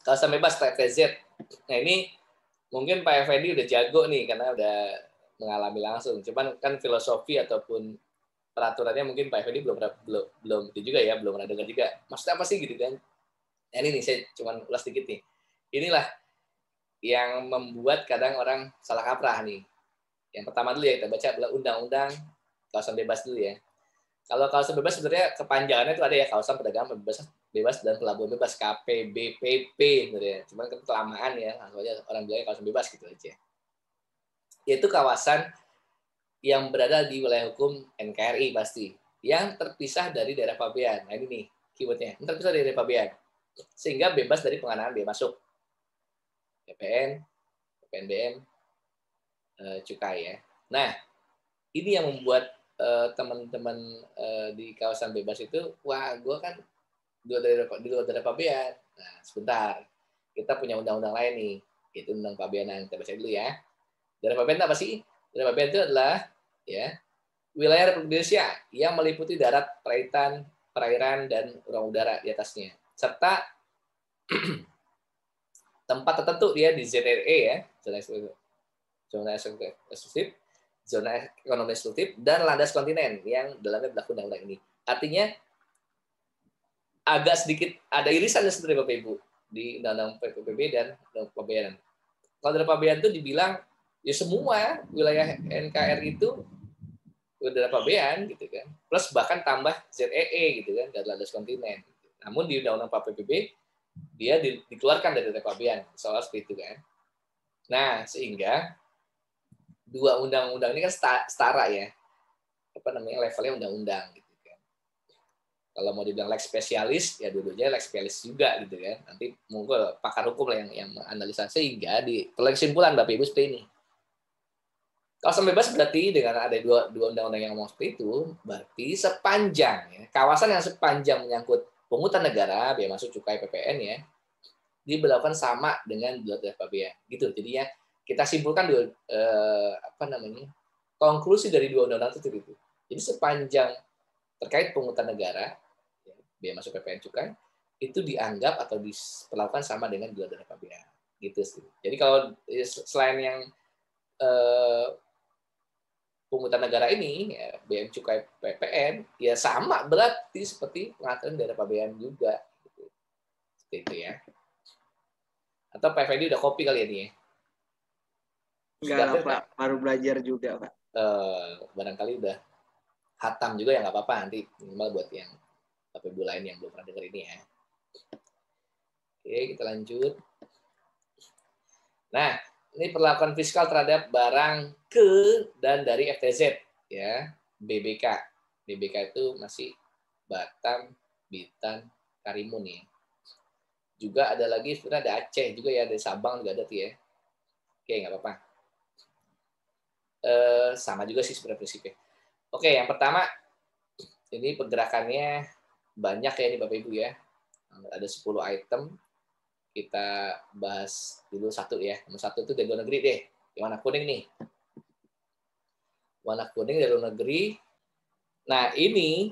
Kawasan bebas FTZ. Nah ini mungkin Pak Effendi udah jago nih karena udah mengalami langsung. Cuman kan filosofi ataupun peraturannya mungkin Pak Effendi belum itu juga ya, belum pernah dengar juga. Maksudnya apa sih gitu kan? Nah, ini nih saya cuman ulas sedikit nih. Inilah yang membuat kadang orang salah kaprah nih. Yang pertama dulu ya kita baca adalah undang-undang kawasan bebas dulu ya. Kalau kawasan bebas sebenarnya kepanjangannya itu ada ya, kawasan perdagangan bebas dan pelabuhan bebas, KPBPP sebenarnya. Cuman kan kelamaan ya, soalnya orang bilangnya kawasan bebas gitu aja. Yaitu kawasan yang berada di wilayah hukum NKRI pasti, yang terpisah dari daerah pabean. Nah ini nih keywordnya, yang terpisah dari daerah pabean, sehingga bebas dari pengenaan biaya masuk, PPN, PPNBM, cukai ya. Nah ini yang membuat teman-teman di kawasan bebas itu, wah gue kan di luar daerah pabean. Nah sebentar, kita punya undang-undang lain nih, itu undang pabeanan. Kita baca dulu ya. Daerah pabean apa sih? Daerah pabean itu adalah ya wilayah Republik Indonesia yang meliputi darat, perairan, dan ruang udara di atasnya, serta tempat tertentu dia di ZRE ya, zona eksklusif, zona ekonomi eksklusif, dan landas kontinen yang dalamnya berlaku undang-undang ini. Artinya agak sedikit ada irisan sebenarnya Bapak Ibu di undang-undang PPBB dan undang pabean. Kalau daerah pabean itu dibilang ya semua wilayah NKRI itu daerah pabean gitu kan, plus bahkan tambah ZEE gitu kan, dan landas kontinen. Namun di undang-undang PPBB dia dikeluarkan dari daerah pabean, soal seperti itu kan. Nah sehingga dua undang-undang ini kan setara ya, apa namanya, levelnya undang-undang gitu kan. Kalau mau dibilang lex spesialis ya dua-duanya lex spesialis juga gitu kan. Nanti mungkin pakar hukum lah yang menganalisa, sehingga di kesimpulan Bapak Ibu seperti ini. Kawasan bebas berarti dengan ada dua undang-undang yang ngomong seperti itu, berarti sepanjang ya, kawasan yang sepanjang menyangkut pungutan negara, biaya masuk, cukai, PPN ya, diberlakukan sama dengan dua daerah pabean. Gitu. Jadi ya kita simpulkan dua apa namanya, konklusi dari dua undang-undang itu. Jadi sepanjang terkait pungutan negara, ya, biaya masuk, PPN, cukai, itu dianggap atau diperlakukan sama dengan dua daerah pabean. Gitu sih. Jadi kalau selain yang pungutan negara ini, ya, BM cukai, PPN, ya sama berarti seperti pengaturan daerah pabean juga. Gitu. Seperti itu ya. Atau Pak Fendi udah kopi kali ini ya? Enggak, Pak. Baru belajar juga, Pak. Barangkali udah hatam juga ya, nggak apa-apa. Nanti minimal buat yang Bapak Ibu lain yang belum pernah dengar ini ya. Oke, kita lanjut. Nah, ini perlakuan fiskal terhadap barang ke dan dari FTZ ya, BBK. BBK itu masih Batam, Bintan, Karimun ya. Juga ada lagi sebenarnya ada Aceh juga ya, ada Sabang juga ada tuh ya. Oke, nggak apa-apa. Sama juga sih sebenarnya prinsipnya. Oke, yang pertama ini pergerakannya banyak ya ini Bapak Ibu ya. Ada 10 item. Kita bahas dulu satu ya. Nomor satu itu dari luar negeri deh. Yang warna kuning nih. Warna kuning dari luar negeri. Nah, ini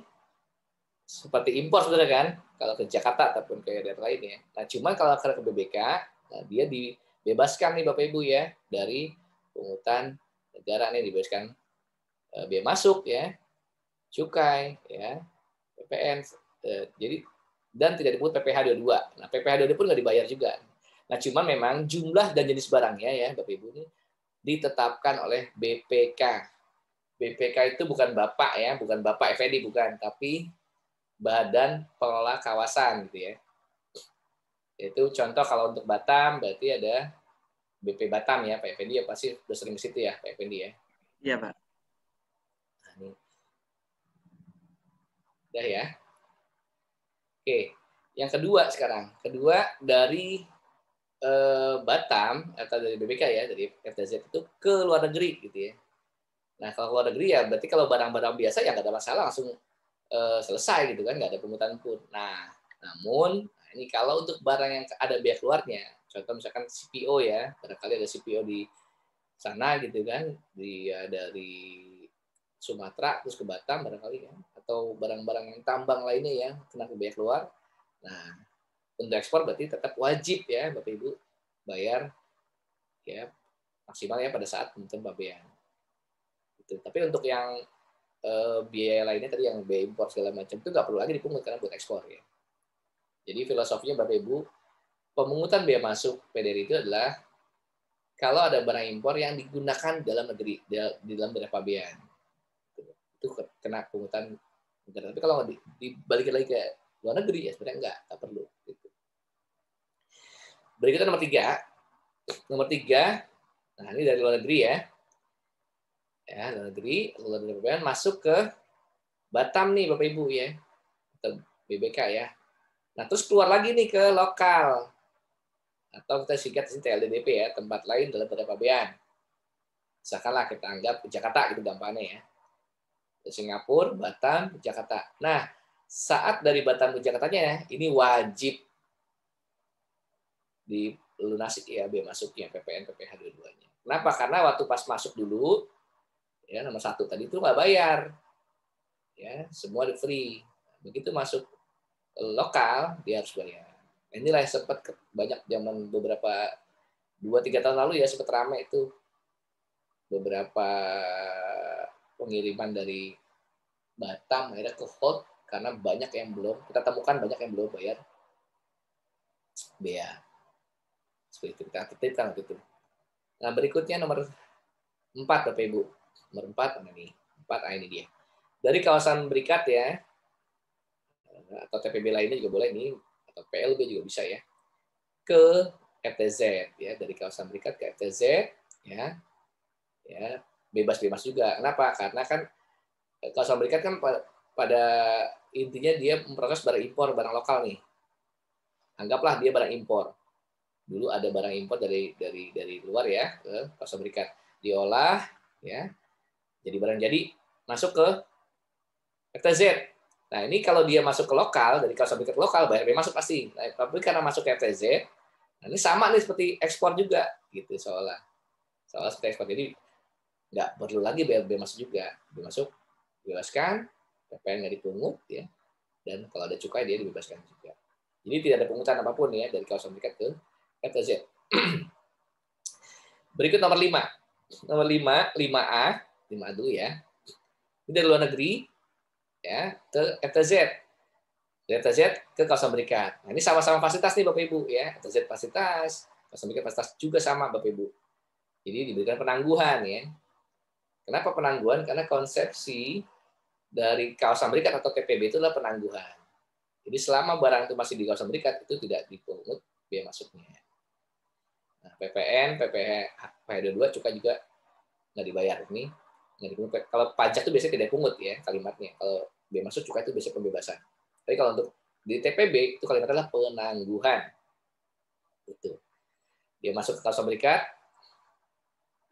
seperti impor sebenarnya kan, kalau ke Jakarta ataupun ke daerah lain ya. Nah, cuman kalau ke BBK, nah dia dibebaskan nih Bapak Ibu ya dari pungutan negara nih, dibebaskan biaya masuk ya, cukai ya, PPN. Jadi dan tidak dipungut PPh 22. Nah, PPh 22 pun nggak dibayar juga. Nah, cuman memang jumlah dan jenis barangnya ya Bapak Ibu ini ditetapkan oleh BPK. BPK itu bukan Bapak ya, bukan Bapak Effendi bukan, tapi Badan Pengelola Kawasan gitu ya. Itu contoh kalau untuk Batam berarti ada BP Batam ya, Pak Effendi ya pasti udah sering ke situ ya, Pak Effendi ya. Iya, Pak. Nah, ini. Udah ya. Oke, yang kedua sekarang. Kedua dari Batam atau dari BPK ya, dari FTZ itu ke luar negeri gitu ya. Nah, kalau luar negeri ya berarti kalau barang-barang biasa ya nggak ada masalah, langsung selesai gitu kan, nggak ada pungutan pun. Nah, namun ini kalau untuk barang yang ada biaya keluarnya, contoh misalkan CPO ya, barangkali ada CPO di sana gitu kan, dari Sumatera terus ke Batam barangkali kan, atau barang-barang yang tambang lainnya ya kena biaya keluar. Nah, untuk ekspor berarti tetap wajib ya Bapak Ibu bayar ya maksimal ya pada saat pembentukan pabean. Gitu. Tapi untuk yang biaya lainnya tadi yang biaya impor segala macam itu nggak perlu lagi dipungut karena buat ekspor ya. Jadi filosofinya Bapak Ibu, pemungutan biaya masuk PDR itu adalah kalau ada barang impor yang digunakan dalam negeri, di dalam daerah pabean. Itu kena pungutan negara. Tapi kalau dibalikin lagi ke luar negeri, ya sebenarnya nggak perlu. Gitu. Berikutnya nomor 3. Nomor 3, nah ini dari luar negeri ya. Ya, luar negeri pabean masuk ke Batam nih Bapak Ibu ya. Atau BBK ya. Nah, terus keluar lagi nih ke lokal. Atau kita singkat di sini TLDDP ya, tempat lain dalam daerah pabean. Misalkanlah kita anggap Jakarta gitu gampangnya ya. Singapura, Batam, Jakarta. Nah, saat dari Batam ke Jakartanya ini wajib dilunasi ya biaya masuknya PPN, PPH dua-duanya. Kenapa? Karena waktu pas masuk dulu ya nomor 1 tadi itu nggak bayar. Ya, semua di free. Begitu masuk lokal dia harus bayar. Inilah yang sempat banyak zaman beberapa 2-3 tahun lalu ya sempat ramai itu beberapa pengiriman dari Batam akhirnya ke hold karena banyak yang belum kita temukan banyak yang belum bayar bea. Seperti itu kita aktifkan waktu itu. Nah berikutnya nomor 4 Bapak Ibu. Nomor 4 mana nih? 4 ini dia. Dari kawasan berikat ya atau TPB lainnya juga boleh nih atau PLB juga bisa ya ke FTZ ya dari kawasan berikat ke FTZ ya bebas juga. Kenapa? Karena kan kawasan berikat kan pada intinya dia memproses barang impor barang lokal nih. Anggaplah dia barang impor. Dulu ada barang impor dari luar ya ke kawasan berikat diolah ya jadi barang jadi masuk ke FTZ. Nah ini kalau dia masuk ke lokal dari kawasan berikat lokal bayar bea masuk pasti. Nah, tapi karena masuk ke FTZ, nah ini sama nih seperti ekspor juga gitu soalnya seperti ekspor jadi nggak perlu lagi bayar bea masuk juga. Bea masuk bebaskan, PPN nggak dipungut ya, dan kalau ada cukai dia dibebaskan juga. Jadi tidak ada pungutan apapun ya dari kawasan berikat ke FTZ. Berikut nomor 5. Nomor 5A dulu ya. Ini dari luar negeri ya ke FTZ. Dari FTZ ke kawasan berikat. Nah, ini sama-sama fasilitas nih Bapak Ibu ya. FTZ fasilitas, kawasan berikat fasilitas juga sama Bapak Ibu. Jadi diberikan penangguhan ya. Kenapa penangguhan? Karena konsepsi dari kawasan berikat atau TPB itu adalah penangguhan. Jadi selama barang itu masih di kawasan berikat itu tidak dipungut biaya masuknya. Nah, PPN, PPH 22 cukai juga nggak dibayar ini. Nggak dipungut. Kalau pajak itu biasanya tidak dipungut ya kalimatnya. Kalau biaya masuk cukai itu biasanya pembebasan. Tapi kalau untuk di TPB itu kalimatnya adalah penangguhan. Itu. Dia masuk ke kawasan berikat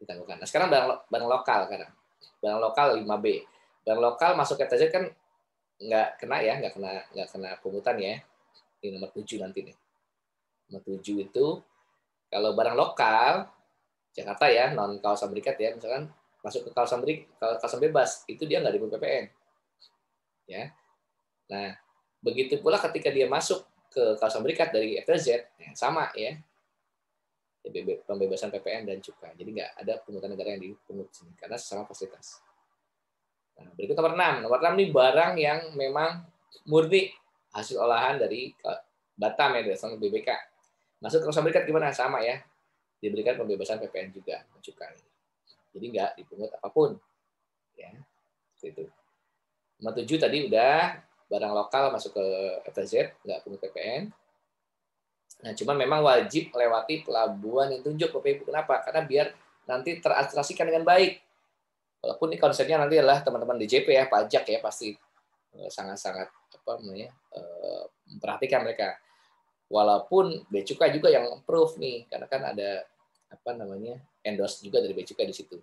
ditangguhkan. Nah, sekarang barang lokal sekarang. Barang lokal 5B. Barang lokal masuk ke FTZ kan nggak kena ya, nggak kena pungutan ya. Ini nomor 7 nanti nih. Nomor 7 itu kalau barang lokal Jakarta ya, non kawasan berikat ya, misalkan masuk ke kawasan bebas, itu dia nggak dipungut PPN. Ya. Nah, begitu pula ketika dia masuk ke kawasan berikat dari FTZ, ya, sama ya. Pembebasan PPN dan cukai. Jadi nggak ada pungutan negara yang dipungut sini karena sesama fasilitas. Nah, berikut nomor 6. Nomor 6 ini barang yang memang murni hasil olahan dari Batam ya, dari BBK. Masuk ke kawasan berikat gimana? Sama ya. Diberikan pembebasan PPN juga, cukai. Jadi nggak dipungut apapun. Ya, itu. Nomor 7 tadi udah barang lokal masuk ke FTZ, nggak pungut PPN. Nah, cuma memang wajib melewati pelabuhan yang tunjuk, Bapak Ibu. Kenapa? Karena biar nanti teradministrasikan dengan baik. Walaupun ini konsepnya nanti adalah teman-teman DJP ya, pajak ya, pasti sangat-sangat memperhatikan mereka. Walaupun Bea Cukai juga yang approve nih, karena kan ada endorse juga dari Bea Cukai di situ.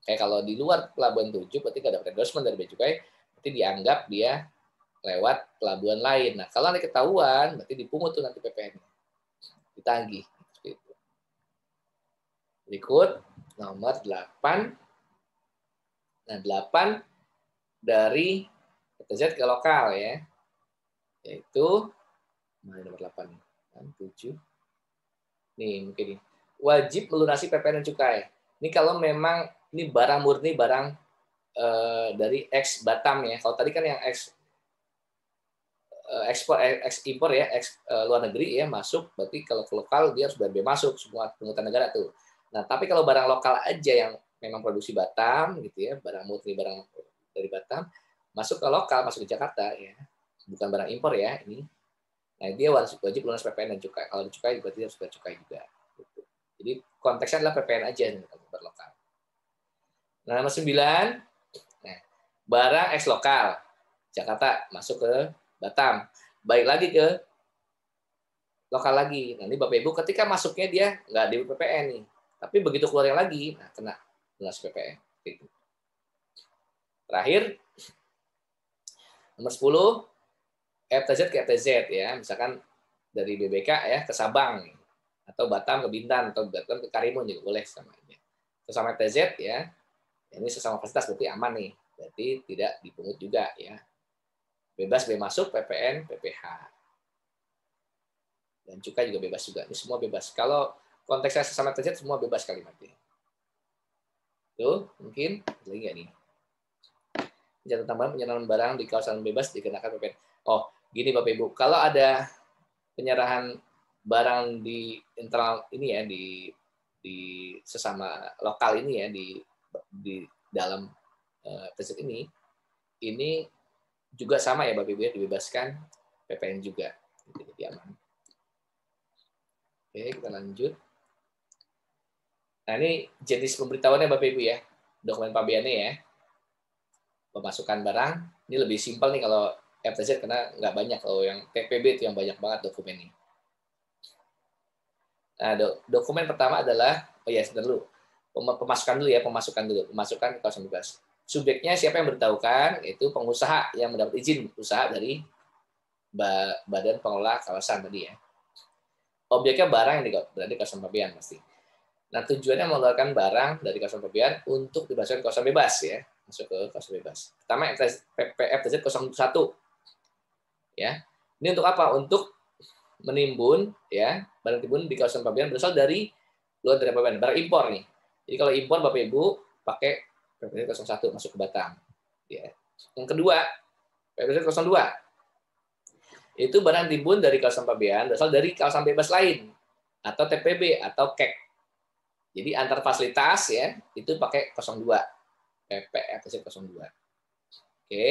Kayak kalau di luar pelabuhan tunjuk, berarti nggak dapat endorsement dari Bea Cukai, berarti dianggap dia lewat pelabuhan lain. Nah, kalau nanti ketahuan, berarti dipungut tuh nanti PPN. Ditagih. Berikut nomor 8. Nah, 8 dari FTZ ke lokal ya. Yaitu Nah, nomor 8 nih. 7. Nih, mungkin nih. Wajib melunasi PPN dan cukai. Ini kalau memang ini barang murni, barang dari ex Batam ya. Kalau tadi kan yang ekspor, impor ya, luar negeri ya masuk, berarti kalau ke lokal dia harus bayar bea masuk semua pungutan negara tuh. Nah, tapi kalau barang lokal aja yang memang produksi Batam gitu ya, barang murni barang dari Batam masuk ke lokal, masuk ke Jakarta ya, bukan barang impor ya ini. Nah, dia wajib lunas PPN dan cukai. Kalau cukai berarti harus bayar cukai juga. Gitu. Jadi konteksnya adalah PPN aja nih kalau lokal. Nah, nomor 9, nah, barang eks lokal Jakarta masuk ke Batam, baik lagi ke lokal lagi. Nah, ini Bapak Ibu ketika masuknya dia nggak di PPN nih, tapi begitu keluarnya lagi, nah kena lunas PPN. Gitu. Terakhir, nomor 10, FTZ ke FTZ ya, misalkan dari BBK ya ke Sabang, atau Batam ke Bintan, atau Batam ke Karimun juga boleh samanya. Sesama FTZ ya, ini sesama fasilitas berarti aman nih, berarti tidak dipungut juga ya. Bebas bea masuk, PPN, PPh. Dan cukai juga bebas juga. Ini semua bebas. Kalau konteksnya sesama FTZ semua bebas kalimatnya. Tuh, mungkin lagi nggak nih? Catatan tambahan penyerahan barang di kawasan bebas dikenakan PPN. Oh, gini Bapak Ibu, kalau ada penyerahan barang di internal ini ya di sesama lokal ini ya di dalam FTZ ini juga sama ya Bapak Ibu ya, dibebaskan PPN juga. Jadi aman. Oke, kita lanjut. Nah, ini jenis pemberitahuannya Bapak Ibu ya. Dokumen pabeannya ya. Pemasukan barang, ini lebih simpel nih kalau FTZ karena nggak banyak. Kalau yang TPB itu yang banyak banget dokumennya. Nah, dokumen pertama adalah, oh ya, sebentar dulu. Pemasukan dulu ya, pemasukan ke kawasan bebas. Subjeknya siapa yang beritahukan? Itu pengusaha yang mendapat izin usaha dari Badan Pengelola Kawasan tadi ya. Objeknya barang yang berada di kawasan pabean pasti. Nah, tujuannya mengeluarkan barang dari kawasan pabean untuk dimasukkan ke kawasan bebas ya, masuk ke kawasan bebas. Pertama FTZ 01 ya. Ini untuk apa? Untuk menimbun ya, barang timbun di kawasan pabean berasal dari luar dari pabean, barang impor nih. Jadi kalau impor Bapak Ibu pakai PPZ 01 masuk ke Batam. Ya. Yang kedua, PPZ 02 itu barang timbun dari kawasan pabean berasal dari kawasan bebas lain atau TPB atau KEK. Jadi antar fasilitas ya itu pakai 02 PPFTZ 02. Oke.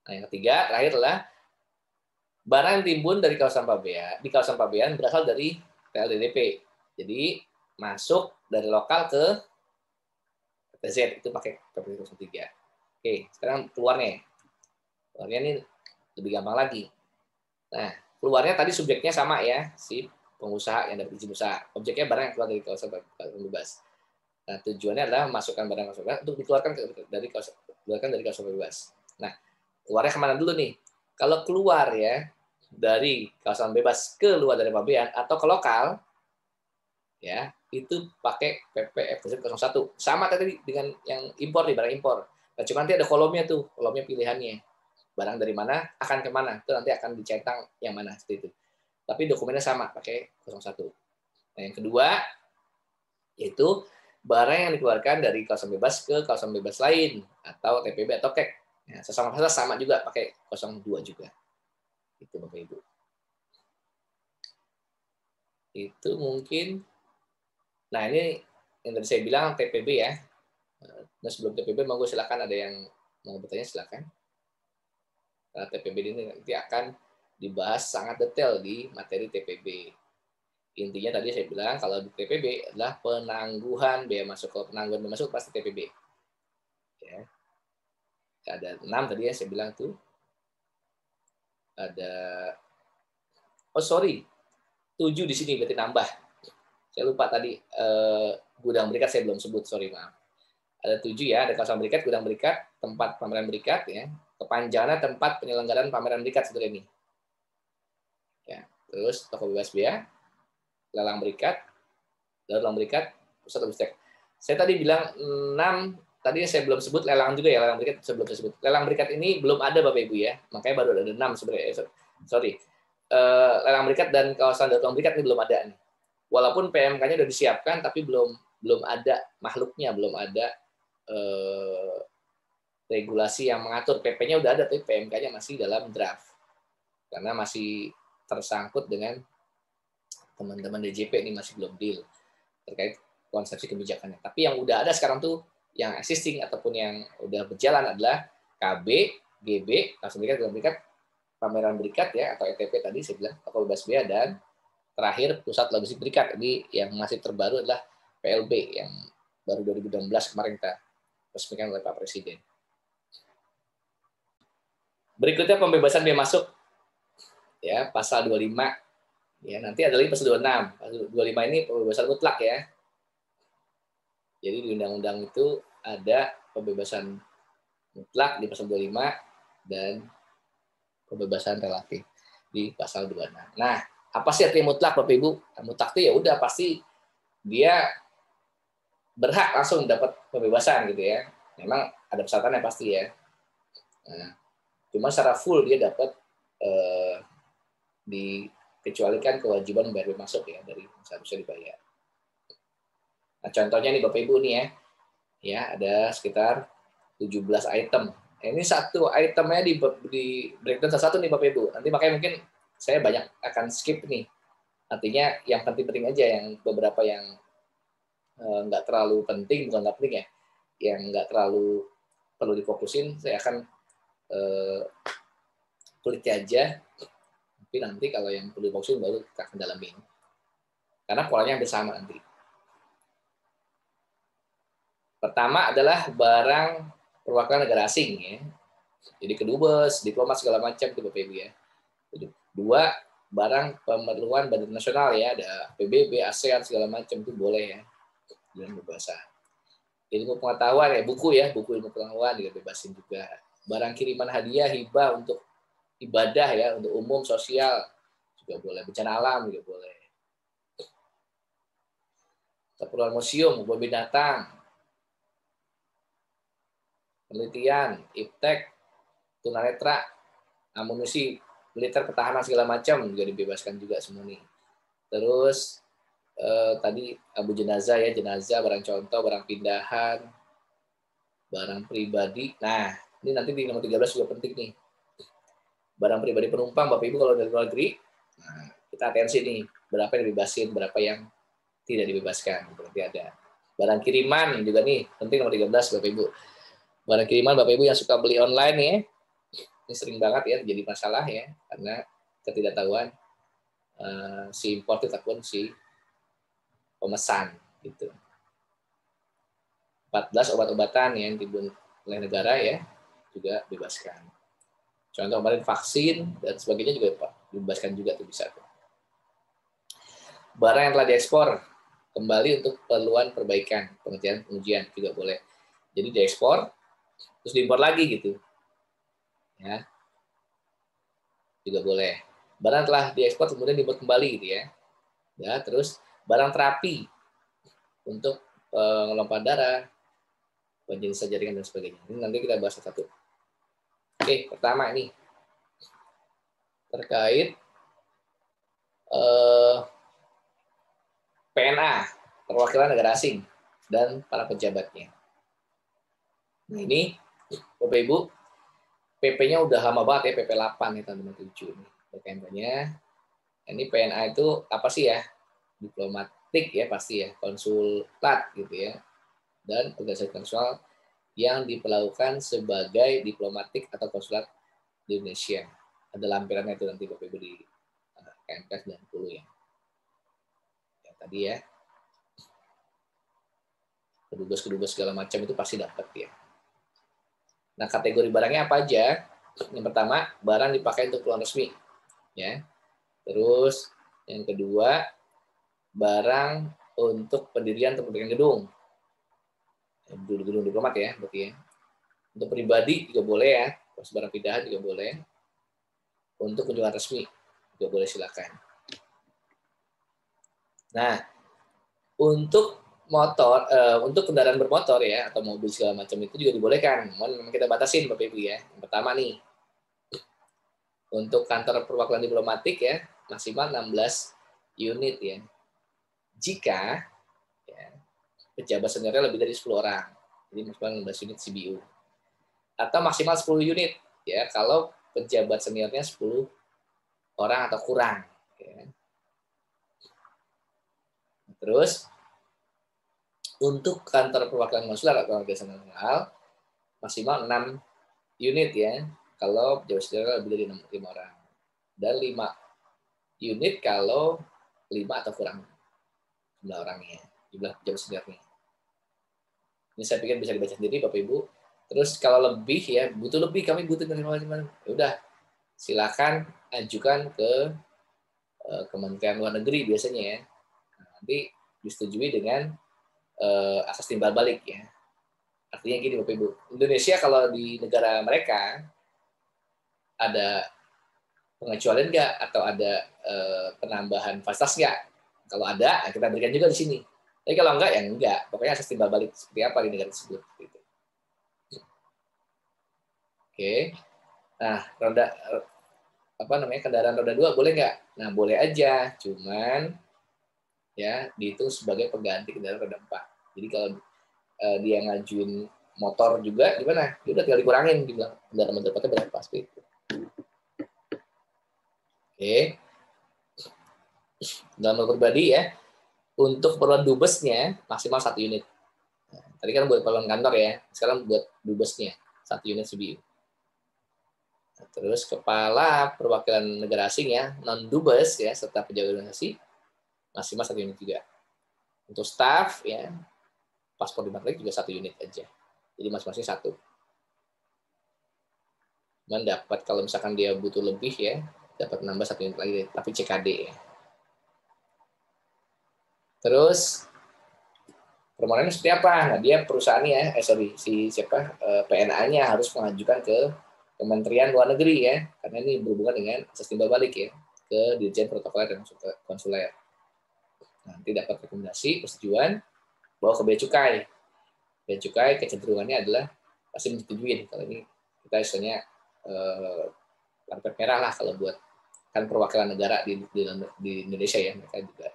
Nah, yang ketiga terakhir adalah barang timbun dari kawasan pabean berasal dari PLDDP. Jadi masuk dari lokal ke PTZ itu pakai PPZ 03. Oke, sekarang keluarnya. Keluarnya ini lebih gampang lagi. Nah, keluarnya tadi subjeknya sama ya, si pengusaha yang dapat izin usaha. Objeknya barang yang keluar dari kawasan bebas. Nah, tujuannya adalah memasukkan barang kawasan bebas untuk dikeluarkan dari kawasan bebas. Nah, keluarnya kemana dulu nih? Kalau keluar ya dari kawasan bebas ke luar dari pabean atau ke lokal, ya itu pakai PPFTZ 01. Sama tadi dengan yang impor nih, barang impor. Nah, cuma nanti ada kolomnya tuh, kolomnya pilihannya. Barang dari mana, akan kemana, itu nanti akan dicentang yang mana seperti itu. Tapi dokumennya sama, pakai 01. Nah, yang kedua, yaitu barang yang dikeluarkan dari kawasan bebas ke kawasan bebas lain, atau TPB atau KEK. Ya, sesama fasilitas sama juga, pakai 02 juga. Itu Bapak Ibu. Itu mungkin, nah ini yang tadi saya bilang TPB ya. Nah, sebelum TPB, monggo silakan ada yang mau bertanya, silakan. TPB ini nanti akan dibahas sangat detail di materi TPB. Intinya tadi saya bilang kalau di TPB adalah penangguhan bea masuk. Kalau penangguhan bea masuk pasti TPB. Ya. Ada 6 tadi ya saya bilang tuh. Ada 7 di sini berarti nambah. Saya lupa tadi gudang berikat saya belum sebut, sorry maaf. Ada 7 ya, ada kawasan berikat, gudang berikat, tempat pameran berikat ya. Kepanjangannya tempat penyelenggaraan pameran berikat seperti ini. Ya, terus toko bebas bea, lelang berikat, lelang berikat, pusat logistik. Saya tadi bilang 6, tadi saya belum sebut lelang juga ya, lelang berikat sebelum saya sebut. Lelang berikat ini belum ada Bapak Ibu ya, makanya baru ada 6 sebenarnya. Sorry. lelang berikat dan kawasan daur ulang berikat ini belum ada nih. Walaupun PMK-nya sudah disiapkan, tapi belum ada makhluknya, belum ada regulasi yang mengatur. PP-nya udah ada, tapi PMK-nya masih dalam draft. Karena masih tersangkut dengan teman-teman DJP ini, masih belum deal terkait konsepsi kebijakannya. Tapi yang udah ada sekarang tuh, yang existing ataupun yang udah berjalan adalah KB, GB, kawasan berikat, dalam berikat, pameran berikat ya, atau ETP tadi saya bilang, atau bebas bea, dan terakhir pusat logistik berikat. Ini yang masih terbaru adalah PLB yang baru 2016 kemarin kita resmikan oleh Pak Presiden. Berikutnya pembebasan bea masuk, ya, pasal 25. Ya, nanti ada lagi pasal 26. Pasal 25 ini pembebasan mutlak ya. Jadi di undang-undang itu ada pembebasan mutlak di pasal 25 dan pembebasan relatif di pasal 26. Nah, apa sih artinya mutlak, Bapak Ibu? Nah, mutlak itu ya udah pasti dia berhak langsung dapat pembebasan gitu ya. Memang ada persyaratannya pasti ya. Nah, cuma secara full dia dapat dikecualikan kewajiban membayar bea masuk ya dari yang seharusnya dibayar. Nah, contohnya nih Bapak Ibu nih ya. Ya, ada sekitar 17 item. Ini satu itemnya di breakdown satu nih Bapak Ibu. Nanti makanya mungkin saya banyak akan skip nih. Artinya yang penting-penting aja, yang beberapa yang nggak terlalu penting, bukan nggak penting ya, yang nggak terlalu perlu difokusin, saya akan kulitnya aja. Tapi nanti kalau yang perlu difokusin baru kita akan dalamin. Karena polanya hampir sama nanti. Pertama adalah barang perwakilan negara asing ya. Jadi kedubes, diplomat segala macam itu Bapak Ibu ya. Dua, barang pemerluan badan nasional ya, ada PBB, ASEAN segala macam itu boleh ya. Dan bebasan. Ilmu pengetahuan ya, buku ilmu pengetahuan juga bebasin juga. Barang kiriman hadiah, hibah untuk ibadah ya, untuk umum sosial juga boleh. Bencana alam juga boleh. Keperluan museum, kebun binatang, penelitian, iptek, tunanetra, amunisi, militer, pertahanan segala macam juga dibebaskan juga semua nih. Terus tadi abu jenazah ya, jenazah, barang contoh, barang pindahan, barang pribadi. Nah, ini nanti di nomor 13 juga penting nih. Barang pribadi penumpang, Bapak Ibu kalau dari luar negeri, nah, kita atensi nih, berapa yang dibebasin, berapa yang tidak dibebaskan. Berarti ada. Barang kiriman juga nih, penting nomor 13 Bapak Ibu. Barang kiriman Bapak Ibu yang suka beli online ya, ini sering banget ya jadi masalah ya, karena ketidaktahuan si importer ataupun si pemesan gitu. 14 obat-obatan yang dibuat oleh negara ya juga bebaskan. Contoh kemarin vaksin dan sebagainya juga dibebaskan juga tuh bisa. Barang yang telah diekspor kembali untuk keperluan perbaikan, pengujian juga boleh. Jadi diekspor terus diimpor lagi gitu. Ya. Juga boleh. Barang telah diekspor kemudian diimpor kembali gitu ya. Ya, terus barang terapi untuk pengelompaan darah, penjenisah jaringan dan sebagainya. Ini nanti kita bahas satu. Oke, pertama ini terkait PNA, perwakilan negara asing dan para pejabatnya. Nah, ini Bapak Ibu, PP-nya udah lama banget ya, PP 8 nih tahun 2007 nih. PMK-nya. Ini PNA itu apa sih ya? Diplomatik ya pasti ya, konsulat gitu ya. Dan organisasi konsulat yang diperlakukan sebagai diplomatik atau konsulat di Indonesia. Ada lampirannya itu nanti Bapak Ibu di KMK 90 ya. Ya tadi ya. Kedubes segala macam itu pasti dapat ya. Nah, kategori barangnya apa aja? Yang pertama, barang dipakai untuk keperluan resmi. Ya. Terus yang kedua, barang untuk pendirian atau perbaikan gedung. Gedung diplomat ya, berarti ya. Untuk pribadi juga boleh ya, barang pindahan juga boleh. Untuk kunjungan resmi juga boleh silakan. Nah, untuk motor, untuk kendaraan bermotor ya atau mobil segala macam itu juga dibolehkan. Memang kita batasin Bapak Ibu ya. Yang pertama nih, Untuk kantor perwakilan diplomatik ya, maksimal 16 unit ya. Jika ya, pejabat seniornya lebih dari 10 orang, jadi maksimal 16 unit CBU. Atau maksimal 10 unit ya kalau pejabat seniornya 10 orang atau kurang. Ya. Terus untuk kantor perwakilan konsuler atau organisasi nasional maksimal 6 unit ya kalau pejabat senior lebih dari 5 orang. Dan 5 unit kalau 5 atau kurang jumlah orangnya, jumlah pejabat seniornya. Ini saya pikir bisa dibaca sendiri Bapak Ibu. Terus kalau lebih ya, butuh lebih, kami butuh dari mana-mana. Ya udah, silakan ajukan ke Kementerian Luar Negeri biasanya ya. Nah, nanti disetujui dengan asas timbal balik ya. Artinya gini Bapak Ibu, Indonesia kalau di negara mereka ada pengecualian nggak atau ada penambahan fasilitas nggak? Kalau ada, kita berikan juga di sini. Tapi kalau enggak, ya enggak. Pokoknya asas timbal balik seperti apa di negara tersebut. Gitu. Oke. Nah, kendaraan roda 2 boleh nggak? Nah, boleh aja. Cuman ya dihitung sebagai pengganti kendaraan roda 4. Jadi kalau dia ngajuin motor juga gimana? Dia udah tinggal dikurangin dibilang kendaraan roda 4 berapa seperti itu. Oke. Dalam motor pribadi ya, untuk perluan dubesnya maksimal 1 unit. Nah, tadi kan buat perluan kantor ya, sekarang buat dubesnya 1 unit CBU. Nah, terus kepala perwakilan negara asing ya, non dubes ya, serta pejabat organisasi maksimal 1 unit juga. Untuk staff ya, paspor diplomatik juga 1 unit aja. Jadi masing-masing 1. Dan dapat kalau misalkan dia butuh lebih ya, dapat nambah 1 unit lagi, tapi CKD ya. Terus permohonan seperti apa? Nah, dia perusahaannya, PNA-nya harus mengajukan ke Kementerian Luar Negeri ya, karena ini berhubungan dengan asas timbal balik ya, ke Dirjen Protokoler dan Konsuler. Nanti dapat rekomendasi, persetujuan, bawa ke Bea Cukai. Bea Cukai kecenderungannya adalah pasti menyetujuin. Kalau ini kita istilahnya karpet merah lah kalau buat kan perwakilan negara di Indonesia ya, mereka juga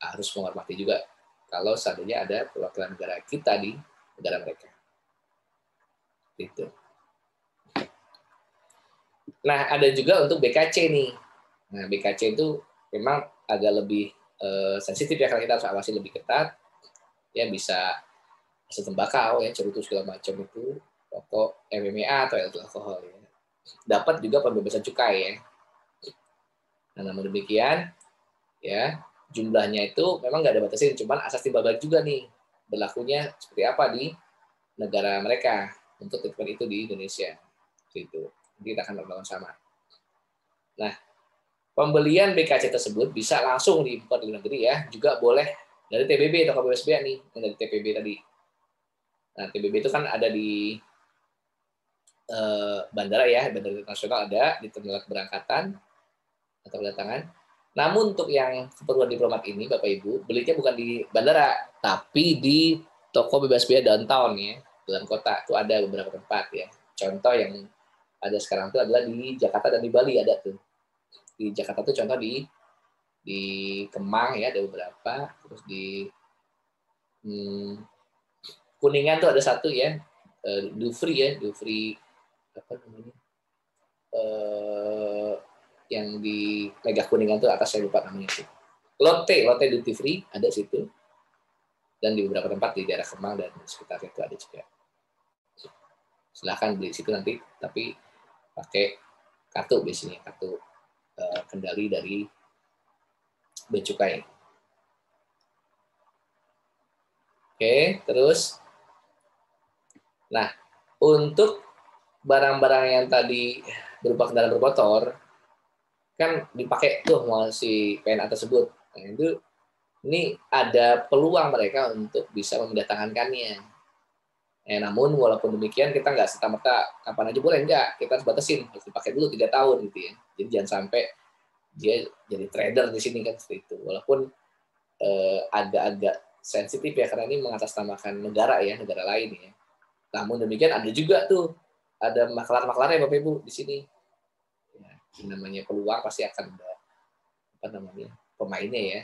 harus menghormati juga kalau seandainya ada perwakilan negara kita di negara mereka. Gitu. Nah, ada juga untuk BKC nih. Nah, BKC itu memang agak lebih sensitif ya, karena kita harus awasi lebih ketat. Ya bisa hasil tembakau, ya, cerutu segala macam itu, rokok, MMA atau alkohol. Ya. Dapat juga pembebasan cukai ya. Nah, namun demikian, ya jumlahnya itu memang nggak ada batasin, cuman asas timbal balik juga nih berlakunya seperti apa di negara mereka untuk treatment itu di Indonesia. Gitu. Jadi kita akan melakukan sama. Nah, pembelian BKC tersebut bisa langsung diimpor di negeri ya, juga boleh dari TBB atau KBSBA nih, yang dari TPB tadi. Nah, TBB itu kan ada di bandara ya, bandara internasional ada, di terminal keberangkatan atau kedatangan. Namun untuk yang keperluan diplomat ini, Bapak Ibu, belinya bukan di bandara, tapi di toko bebas biaya downtown ya, dalam kota. Itu ada beberapa tempat ya. Contoh yang ada sekarang itu adalah di Jakarta dan di Bali ada tuh. Di Jakarta tuh contoh di Kemang ya ada beberapa, terus di Kuningan tuh ada satu ya, Dufri ya, Dufri apa namanya? Yang di Mega Kuningan tuh atas saya lupa namanya sih. Lotte Duty Free ada situ. Dan di beberapa tempat di daerah Kemang dan sekitar itu ada juga. Silahkan beli situ nanti, tapi pakai kartu biasanya, kartu kendali dari Bea Cukai. Oke, terus. Nah, untuk barang-barang yang tadi berupa kendaraan bermotor, kan dipakai tuh si PNA tersebut. Nah, itu ini ada peluang mereka untuk bisa mendatangkannya. Namun walaupun demikian kita nggak serta-merta kapan aja boleh, enggak. Kita harus batasin, harus dipakai dulu 3 tahun gitu ya. Jadi jangan sampai dia jadi trader di sini kan seperti itu. Walaupun agak-agak sensitif ya, karena ini mengatasnamakan negara ya, negara lain ya. Namun demikian ada juga tuh, ada maklar-maklarnya Bapak Ibu di sini. namanya peluang pasti akan ada pemainnya ya.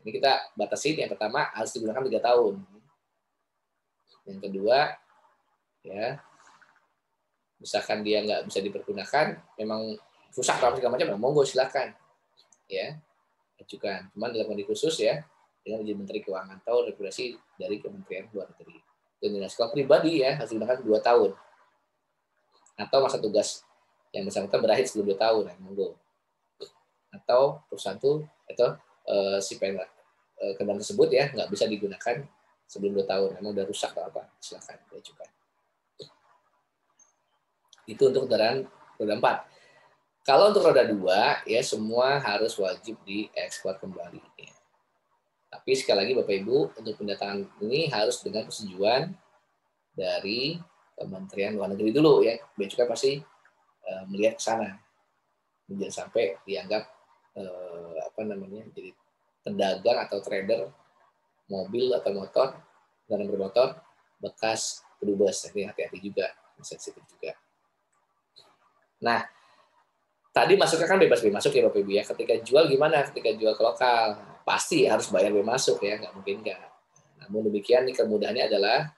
Ini kita batasin, yang pertama harus digunakan 3 tahun. Yang kedua, ya, misalkan dia nggak bisa dipergunakan, memang rusak atau segala macam, monggo silakan, ya, ajukan. Cuman dalam kondisi khusus ya, dengan izin Menteri Keuangan atau regulasi dari Kementerian Luar Negeri. Dan dinas kalau pribadi ya harus digunakan 2 tahun. Atau masa tugas yang bersangkutan berakhir sebelum 2 tahun, ya, monggo. Atau perusahaan itu atau si kendaraan tersebut ya nggak bisa digunakan sebelum 2 tahun, memang udah rusak atau apa, silakan diajukan. Itu untuk kendaraan roda 4. Kalau untuk roda 2, ya semua harus wajib diekspor kembali. Ya. Tapi sekali lagi Bapak Ibu, untuk pendatangan ini harus dengan persetujuan dari Kementerian Luar Negeri dulu ya. Bea Cukai pasti melihat ke sana. Jangan sampai dianggap jadi pedagang atau trader mobil atau motor, dan bermotor bekas kedubes. Jadi hati-hati juga, sensitif juga. Nah, tadi masuknya kan bebas bea masuk ya Bapak Ibu ya. Ketika jual gimana? Ketika jual ke lokal, pasti harus bayar bea masuk ya, nggak mungkin nggak. Namun demikian nih kemudahannya adalah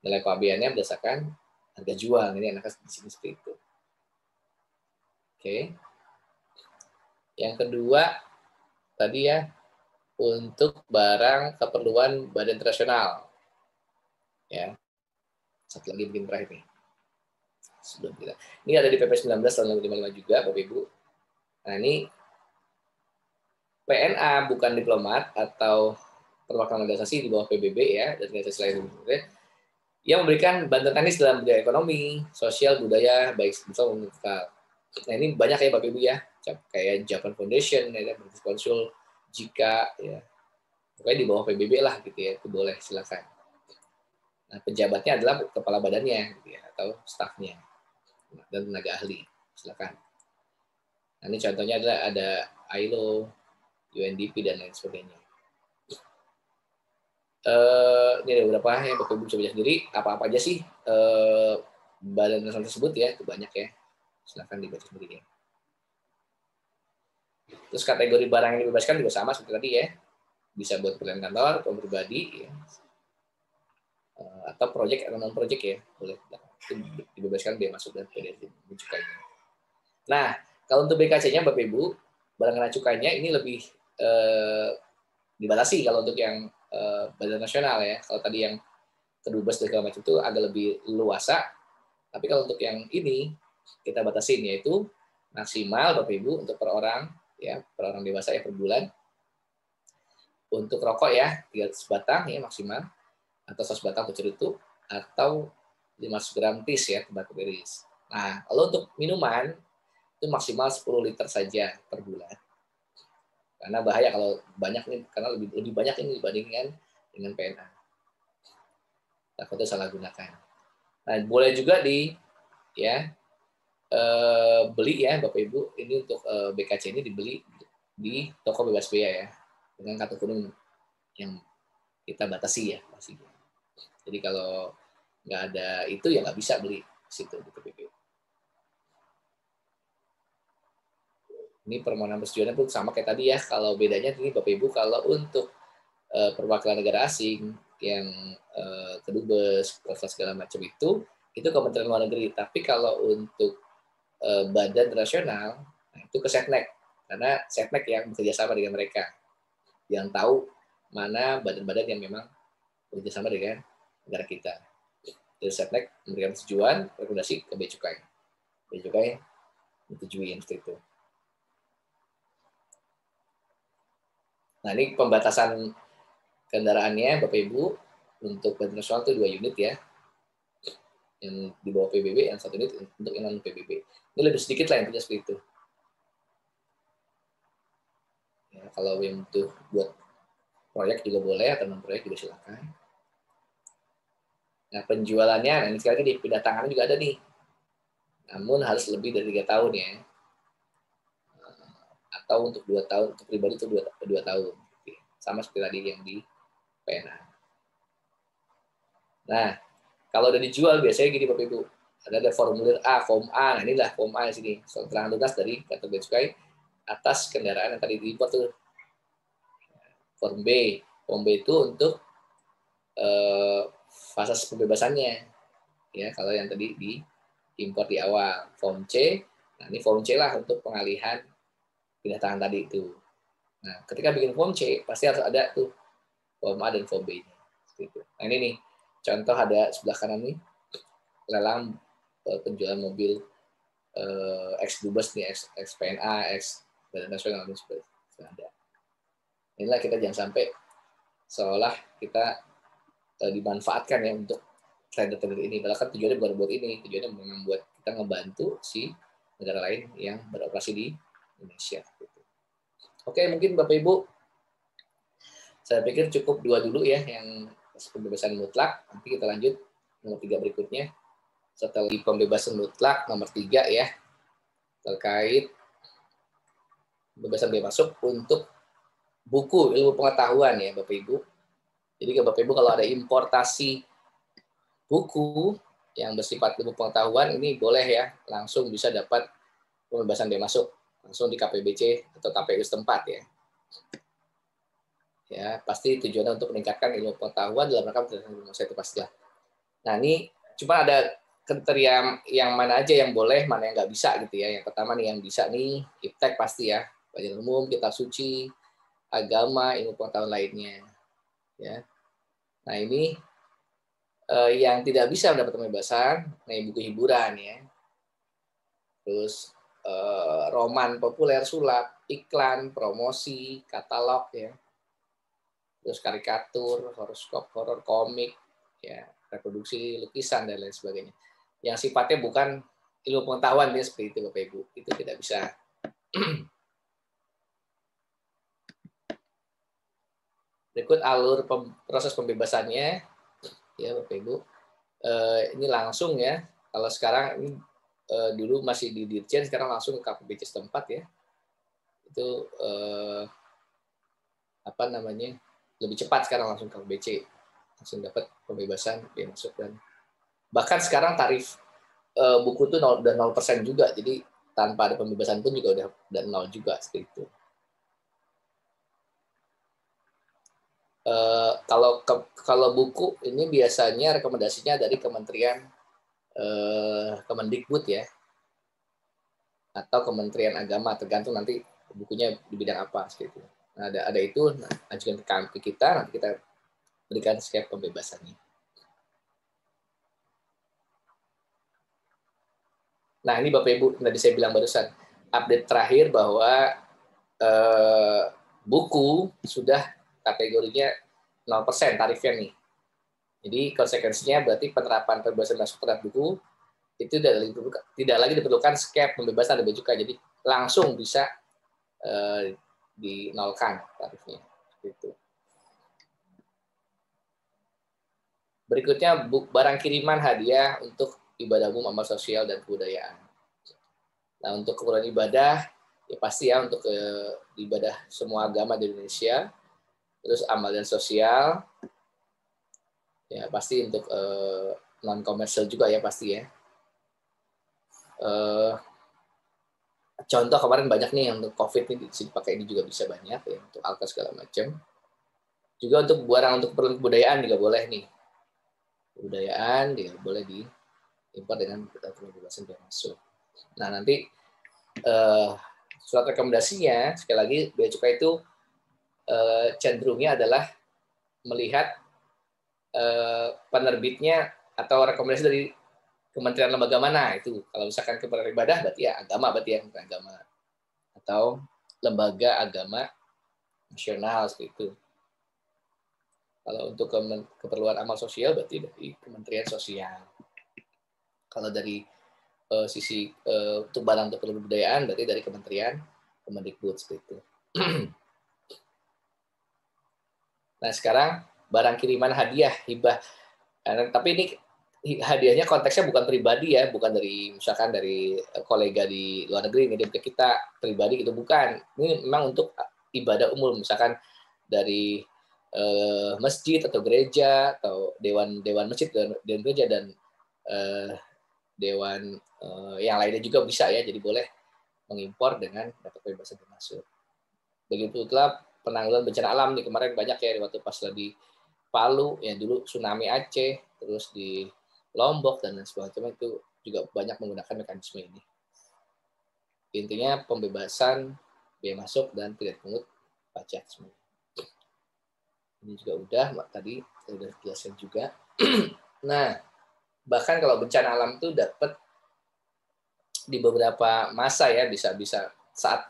nilai pabeannya berdasarkan harga jual. Ini enaknya di sini seperti itu. Oke. Yang kedua tadi ya, untuk barang keperluan badan internasional. Ya. Satu lagi mungkin terakhir nih. Sebelum kita. Ini ada di PP 19 tahun 2055 juga Bapak Ibu. Nah, ini PNA bukan diplomat atau perwakilan organisasi di bawah PBB ya, dan organisasi lain yang memberikan bantuan teknis dalam bidang ekonomi, sosial, budaya, baik besar maupun lokal. Nah, ini banyak ya Bapak Ibu ya, kayak Japan Foundation, ya, British Council, jika ya, pokoknya di bawah PBB lah gitu ya, itu boleh silakan. Nah, pejabatnya adalah kepala badannya gitu ya, atau stafnya dan tenaga ahli, silakan. Nah, ini contohnya adalah ada ILO, UNDP dan lain sebagainya. Ini ada beberapa yang Bapak Ibu bisa baca sendiri. Apa-apa aja sih badan nasional tersebut ya, itu banyak ya. Silakan dibaca sendiri ya. Terus kategori barang yang dibebaskan juga sama seperti tadi ya. Bisa buat keperluan kantor, atau pribadi, ya. Atau proyek atau non proyek ya, boleh. Itu dibebaskan biaya masuk dan PDN cukainya. Nah, kalau untuk BKC-nya Bapak Ibu, barang kena cukainya ini lebih dibatasi kalau untuk yang badan nasional ya. Kalau tadi yang kedubes dan segala macam itu agak lebih luasa. Tapi kalau untuk yang ini kita batasin, yaitu maksimal Bapak Ibu untuk per orang ya, per orang dewasa ya per bulan. Untuk rokok ya 300 batang ya maksimal, atau 100 batang pencerutu, atau 500 gram tis ya tembakau iris. Nah, kalau untuk minuman itu maksimal 10 liter saja per bulan. Karena bahaya kalau banyak nih, karena lebih banyak ini dibandingkan dengan PNA. Takutnya salah gunakan. Nah, boleh juga beli ya Bapak Ibu, ini untuk BKC ini dibeli di toko bebas bea ya, dengan kartu kuning yang kita batasi ya pastinya. Jadi kalau nggak ada itu ya nggak bisa beli di situ di PBB. Ini permohonan persetujuannya pun sama kayak tadi ya. Kalau bedanya ini Bapak Ibu, kalau untuk perwakilan negara asing yang kedubes, proses segala macam itu Kementerian Luar Negeri. Tapi kalau untuk badan internasional, nah itu ke Setnek. Karena Setnek yang bekerja sama dengan mereka, yang tahu mana badan-badan yang memang bekerja sama dengan negara kita. Jadi Setnek memberikan persetujuan, rekomendasi ke Bea Cukai. Bea Cukai menyetujui yang seperti itu. Nah, ini pembatasan kendaraannya Bapak Ibu untuk badan nasional itu 2 unit ya. Yang di bawah PBB, yang 1 unit untuk yang non PBB. Ini lebih sedikit lah intinya seperti itu. Ya, kalau yang untuk buat proyek juga boleh, atau non proyek juga silakan. Nah, penjualannya, nah ini sekali lagi di pendatangan juga ada nih. Namun harus lebih dari 3 tahun ya. Atau untuk 2 tahun, untuk pribadi itu 2 tahun. Sama seperti tadi yang di PNA. Nah, kalau udah dijual biasanya gini Bapak Ibu. Ada formulir A, form A. Nah, inilah form A di sini. Keterangan lunas dari kantor bea cukai atas kendaraan yang tadi diimpor tuh. Form B. Form B itu untuk fase pembebasannya. Ya, kalau yang tadi diimpor di awal. Form C. Nah, ini form C lah untuk pengalihan pindah tangan tadi itu. Nah, ketika bikin form C, pasti harus ada tuh form A dan form B. Nah, ini nih, contoh ada sebelah kanan nih, lelang penjualan mobil X Dubes nih, X PNA, X Badan Nasional dan sebagainya. Inilah kita jangan sampai seolah kita dimanfaatkan ya untuk trader-trader ini. Padahal kan tujuannya bukan buat ini, tujuannya memang buat kita ngebantu si negara lain yang beroperasi di Indonesia. Oke, mungkin Bapak Ibu, saya pikir cukup 2 dulu ya yang pembebasan mutlak. Nanti kita lanjut nomor 3 berikutnya. Setelah pembebasan mutlak nomor 3 ya, terkait pembebasan biaya masuk untuk buku ilmu pengetahuan ya Bapak Ibu. Jadi Bapak Ibu kalau ada importasi buku yang bersifat ilmu pengetahuan ini boleh ya langsung bisa dapat pembebasan biaya masuk langsung di KPBC atau KPU setempat ya. Ya, pasti tujuannya untuk meningkatkan ilmu pengetahuan dalam rangka ilmu itu pastilah. Nah, ini cuma ada kriteria yang mana aja yang boleh, mana yang nggak bisa gitu ya. Yang pertama nih yang bisa nih, iptek pasti ya, pelajaran umum, kitab suci, agama, ilmu pengetahuan lainnya. Ya. Nah, ini yang tidak bisa mendapat pembebasan, nah buku hiburan ya. Terus roman populer, sulap, iklan, promosi, katalog ya. Terus karikatur, horoskop, horor, komik, ya, reproduksi lukisan dan lain sebagainya. Yang sifatnya bukan ilmu pengetahuan ya seperti itu Bapak Ibu, itu tidak bisa. Berikut alur proses pembebasannya, ya Bapak Ibu. Ini langsung ya. Kalau sekarang ini dulu masih di Dirjen, sekarang langsung ke KPBC setempat ya. Itu apa namanya? Lebih cepat sekarang langsung ke KPBC, langsung dapat pembebasan biaya masuk dan bahkan sekarang tarif buku itu udah 0% juga, jadi tanpa ada pembebasan pun juga udah 0 juga seperti itu. Kalau buku ini biasanya rekomendasinya dari Kementerian Kemendikbud ya, atau Kementerian Agama, tergantung nanti bukunya di bidang apa seperti itu. Nah, ada itu, nah, ajukan ke kita, nanti kita berikan skep pembebasannya. Nah, ini Bapak Ibu, tadi saya bilang barusan, update terakhir bahwa buku sudah kategorinya 0% tarifnya nih. Jadi konsekuensinya berarti penerapan pembebasan masuk terhadap buku itu tidak lagi diperlukan skep pembebasan dari bea cukai, jadi langsung bisa dinolkan tarifnya. Gitu. Berikutnya barang kiriman hadiah untuk ibadah umum, amal sosial dan kebudayaan. Nah, untuk keperluan ibadah ya pasti ya untuk ibadah semua agama di Indonesia, terus amal dan sosial ya pasti untuk non komersial juga ya pasti ya. Contoh kemarin banyak nih yang untuk COVID ini pakai ini juga bisa banyak ya untuk alkes segala macam. Juga untuk barang untuk keperluan kebudayaan juga boleh nih. Kebudayaan juga boleh diimpor dengan pembebasan biaya masuk. Nah, nanti surat rekomendasinya sekali lagi bea cukai itu cenderungnya adalah melihat penerbitnya atau rekomendasi dari kementerian lembaga mana itu. Kalau misalkan keperluan ibadah berarti ya agama, berarti ya agama atau lembaga agama nasional seperti itu. Kalau untuk keperluan amal sosial berarti dari Kementerian Sosial. Kalau dari sisi untuk barang untuk keperluan kebudayaan berarti dari Kementerian Kemendikbud seperti itu. Nah, sekarang barang kiriman hadiah hibah. Tapi ini hadiahnya konteksnya bukan pribadi ya, bukan dari misalkan dari kolega di luar negeri ngirim ke kita pribadi gitu, bukan. Ini memang untuk ibadah umum, misalkan dari masjid atau gereja atau dewan masjid dan gereja dan dewan yang lainnya juga bisa ya, jadi boleh mengimpor dengan dapat kebebasan bea masuk. Begitulah penanggulangan bencana alam nih, kemarin banyak ya waktu pas lagi Palu, yang dulu tsunami Aceh, terus di Lombok dan lain sebagainya, itu juga banyak menggunakan mekanisme ini. Intinya pembebasan bea masuk dan tidak dipungut pajak semua. Ini juga udah tadi saya sudah jelaskan juga. Nah, bahkan kalau bencana alam itu dapat di beberapa masa ya, bisa saat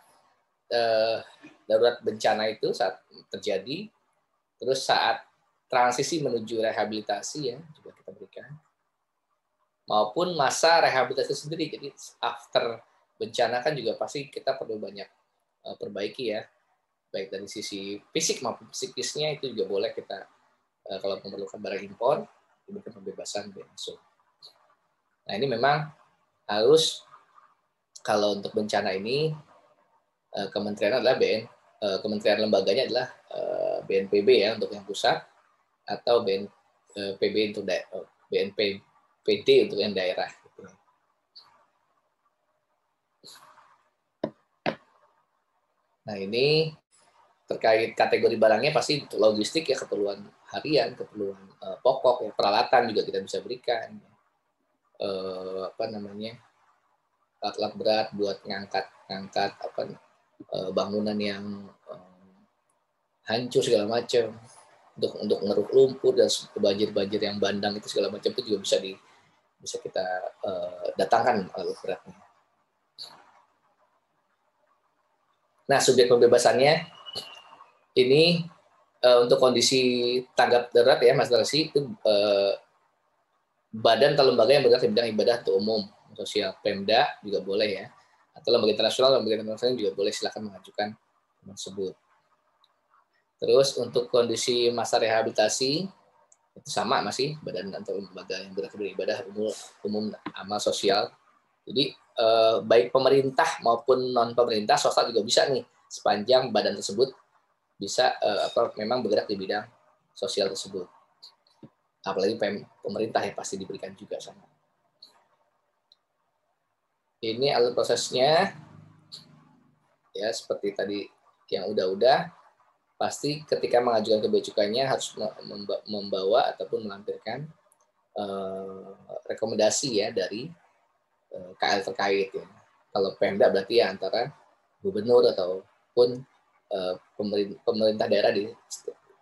darurat bencana itu saat terjadi, terus saat transisi menuju rehabilitasi ya juga kita berikan, maupun masa rehabilitasi sendiri. Jadi after bencana kan juga pasti kita perlu banyak perbaiki ya, baik dari sisi fisik maupun psikisnya, itu juga boleh kita kalau memerlukan barang impor diberikan pembebasan bea masuk. Nah ini memang harus, kalau untuk bencana ini kementerian adalah kementerian lembaganya adalah BNPB ya untuk yang pusat, atau BNPB untuk BNPD untuk yang daerah. Nah ini terkait kategori barangnya pasti untuk logistik ya, keperluan harian, keperluan pokok ya, peralatan juga kita bisa berikan. Alat-alat berat buat ngangkat bangunan yang hancur segala macam, untuk ngeruk lumpur dan banjir yang bandang itu segala macam, itu juga bisa kita datangkan alat beratnya. Nah, subjek pembebasannya ini untuk kondisi tanggap darurat ya, Mas Darsi, itu badan atau lembaga yang bergerak di bidang ibadah atau umum sosial, Pemda juga boleh ya, atau lembaga internasional juga boleh, silakan mengajukan tersebut. Terus untuk kondisi masa rehabilitasi itu sama, masih badan atau lembaga yang bergerak di bidang ibadah umum amal sosial. Jadi baik pemerintah maupun non pemerintah, swasta juga bisa nih, sepanjang badan tersebut bisa memang bergerak di bidang sosial tersebut. Apalagi pemerintah yang pasti diberikan juga sama. Ini alur prosesnya ya, seperti tadi yang udah pasti ketika mengajukan ke bea cukainya harus membawa ataupun melampirkan rekomendasi ya dari KL terkait ya. Kalau Pemda berarti ya antara gubernur ataupun pemerintah daerah di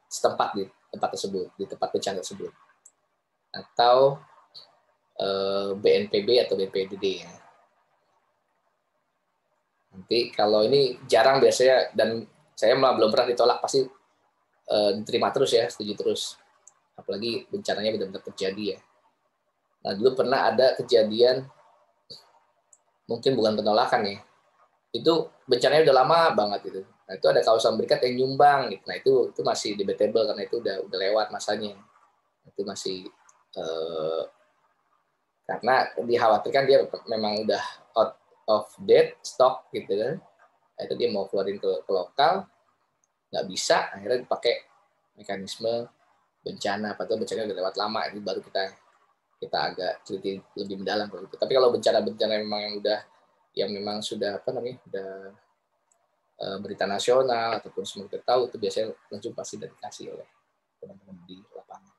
setempat, di tempat tersebut, di tempat bencana tersebut, atau BNPB atau BNPD ya. Nanti kalau ini jarang biasanya, dan saya malah belum pernah ditolak, pasti diterima terus ya, setuju terus. Apalagi bencananya benar-benar terjadi ya. Nah dulu pernah ada kejadian, mungkin bukan penolakan ya, itu bencananya udah lama banget gitu. Nah itu ada kawasan berikat yang nyumbang gitu. Nah itu masih debatable karena itu udah lewat masanya. Itu masih karena dikhawatirkan dia memang udah out of date stock gitu kan. Nah, itu dia mau keluarin ke lokal, nggak bisa, akhirnya dipakai mekanisme bencana, atau bencana udah lewat lama, ini baru kita agak teliti lebih mendalam kalau itu. Tapi kalau bencana yang memang sudah udah berita nasional ataupun semua kita tahu, itu biasanya langsung pasti dikasih oleh teman-teman di lapangan.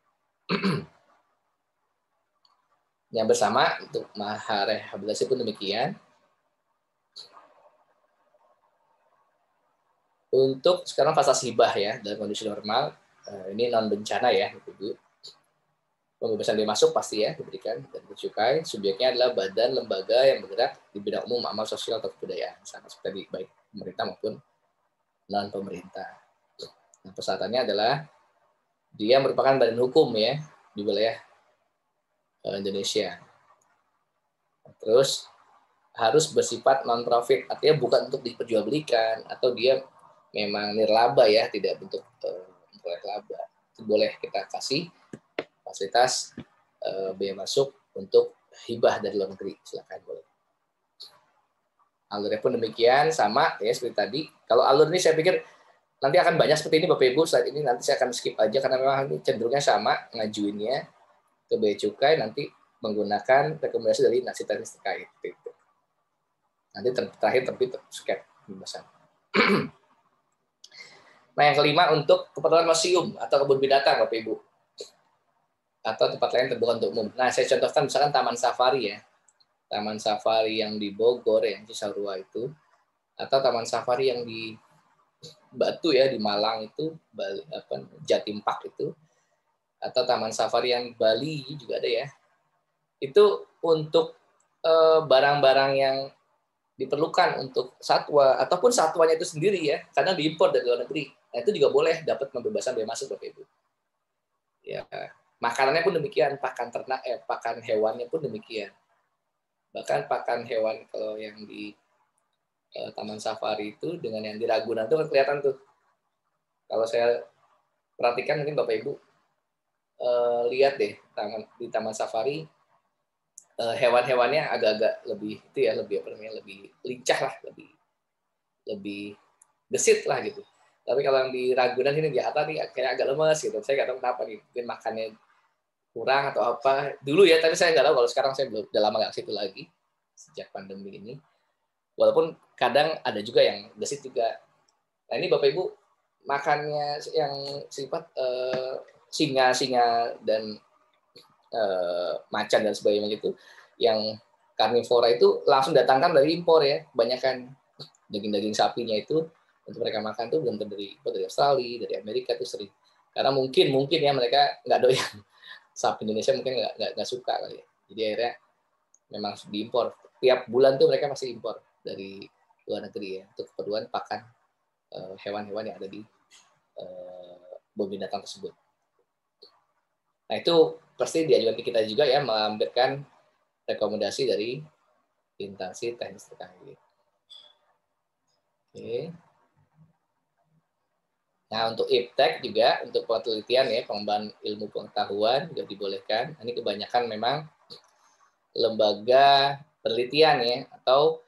Yang bersama untuk maha rehabilitasi pun demikian. Untuk sekarang fase hibah ya, dalam kondisi normal, ini non bencana ya, Ibu. Pembebasan bea masuk pasti ya diberikan dan bercukai. Subjeknya adalah badan lembaga yang bergerak di bidang umum, amal sosial atau kebudayaan, sama seperti baik pemerintah maupun non pemerintah. Nah, persyaratannya adalah dia merupakan badan hukum ya di wilayah Indonesia. Terus harus bersifat non profit, artinya bukan untuk diperjualbelikan atau dia memang nirlaba ya, tidak bentuk memperoleh laba. Itu boleh kita kasih fasilitas bea masuk untuk hibah dari luar negeri, silakan boleh. Alurnya pun demikian, sama ya seperti tadi. Kalau alur ini saya pikir nanti akan banyak seperti ini Bapak Ibu. Saat ini nanti saya akan skip aja karena memang ini cenderungnya sama ngajuinnya ke bea cukai, nanti menggunakan rekomendasi dari instansi teknis terkait. Gitu. Nanti terakhir terbit sket pembebasan. Nah, yang kelima untuk keperluan museum atau kebun binatang, Bapak Ibu. Atau tempat lain terbuka untuk umum. Nah, saya contohkan misalkan Taman Safari ya. Taman Safari yang di Bogor, yang Cisarua itu. Atau Taman Safari yang di Batu ya, di Malang itu, Jatim Park itu. Atau Taman Safari yang Bali juga ada ya. Itu untuk barang-barang yang diperlukan untuk satwa ataupun satwanya itu sendiri ya, karena diimpor dari luar negeri. Nah, itu juga boleh dapat pembebasan bea masuk, Bapak Ibu. Ya, makanannya pun demikian, pakan ternak, pakan hewannya pun demikian. Bahkan pakan hewan kalau yang di Taman Safari itu dengan yang di Ragunan itu kan kelihatan tuh. Kalau saya perhatikan mungkin Bapak Ibu lihat deh di Taman Safari hewan-hewannya agak-agak lebih itu ya, lebih apa namanya, lebih lincah lah, lebih gesit lah gitu. Tapi kalau yang di Ragunan ini di atas nih kayak agak lemes gitu. Saya nggak tahu kenapa nih, mungkin makannya kurang atau apa. Dulu ya, tapi saya nggak tahu kalau sekarang saya belum, udah lama nggak ke situ lagi sejak pandemi ini. Walaupun kadang ada juga yang gesit juga. Nah ini Bapak Ibu makannya yang sifat singa dan macan dan sebagainya gitu, yang karnivora itu langsung datangkan dari impor ya, kebanyakan daging-daging sapinya itu untuk mereka makan tuh belum dari Australia, dari Amerika tuh sering, karena mungkin ya mereka nggak doyan sapi Indonesia, mungkin nggak suka kali ya, jadi akhirnya memang diimpor. Tiap bulan tuh mereka masih impor dari luar negeri ya untuk keperluan pakan hewan-hewan yang ada di kebun binatang tersebut. Nah itu pasti diajukan ke kita juga ya, mengambilkan rekomendasi dari instansi teknis terkait. Oke. Nah untuk iptek juga untuk penelitian ya, pengembangan ilmu pengetahuan juga dibolehkan. Ini kebanyakan memang lembaga penelitian ya atau